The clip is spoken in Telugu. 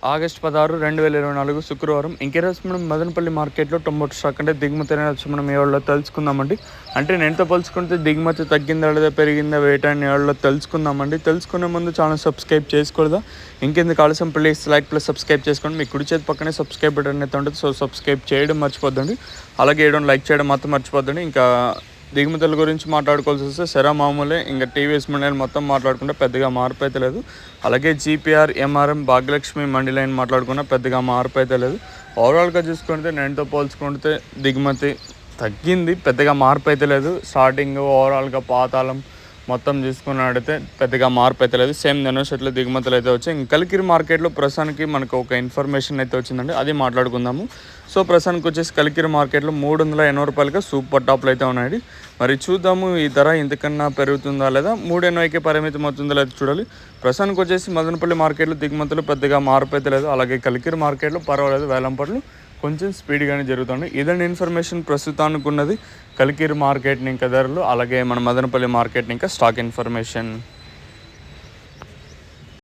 ఆగస్టు 16, 2024 శుక్రవారం. ఇంకేరోజు మనం మదనపల్లి మార్కెట్లో టొమాటో స్టాక్ అంటే దిగుమతి అనేది వచ్చి మనం ఈ వాళ్ళలో తెలుసుకుందామండి. అంటే నేనుతో పోల్చుకుంటే దిగుమతి తగ్గిందా లేదా పెరిగిందా వేట అని వాళ్ళలో తెలుసుకుందామండి. తెలుసుకునే ముందు ఛానల్ సబ్స్క్రైబ్ చేసుకోలేదా? ఇంకెందుకు ఆలస్యం, ప్లీజ్ లైక్ ప్లస్ సబ్స్క్రైబ్ చేసుకోండి. మీ కుడి చేతి పక్కనే సబ్స్క్రైబ్ బటన్ అయితే ఉంటుంది. సో సబ్స్క్రైబ్ చేయడం మర్చిపోద్దండి. అలాగే లైక్ చేయడం మాత్రం మర్చిపోద్దండి. ఇంకా దిగుమతుల గురించి మాట్లాడుకోవాల్సి వస్తే సెరా మామూలే, ఇంకా టీవీఎస్ మండలి మొత్తం మాట్లాడుకుంటే పెద్దగా మార్పు అయితే లేదు. అలాగే జీపీఆర్, ఎంఆర్ఎం, భాగ్యలక్ష్మి మండి లైన్ మాట్లాడుకున్నా పెద్దగా మార్పు అయితే లేదు. ఓవరాల్గా చూసుకుంటే నేనుతో పోల్చుకుంటే దిగుమతి తగ్గింది, పెద్దగా మార్పు అయితే లేదు. స్టార్టింగ్ ఓవరాల్గా పాతాళం మొత్తం చూసుకున్నట్టయితే పెద్దగా మార్పు అయితే లేదు. సేమ్ నెనోషెట్లో దిగుమతులు అయితే వచ్చాయి. ఇంకా కలికిరి మార్కెట్లో ప్రస్తుతానికి మనకు ఒక ఇన్ఫర్మేషన్ అయితే వచ్చిందండి, అది మాట్లాడుకుందాము. సో ప్రస్తుతానికి వచ్చేసి కలికిరి మార్కెట్లో 380 రూపాయలుగా సూపర్ టాప్లు అయితే ఉన్నాయి. మరి చూద్దాము ఈ ధర ఇంతకన్నా పెరుగుతుందా లేదా 380కి పరిమితం అవుతుందా లేదా చూడాలి. ప్రస్తుతానికి వచ్చేసి మదనపల్లి మార్కెట్లో దిగుమతులు పెద్దగా మార్పు అయితే లేదు. అలాగే కలికిరి మార్కెట్లో పర్వాలేదు, వేలంపాట్లు కొంచెం స్పీడ్గానే జరుగుతుంది. ఇదండి ఇన్ఫర్మేషన్ ప్రస్తుతానికి ఉన్నది కలికిరి మార్కెట్ని ఇంకా ధరలు, అలాగే మన మదనపల్లి మార్కెట్ని ఇంకా స్టాక్ ఇన్ఫర్మేషన్.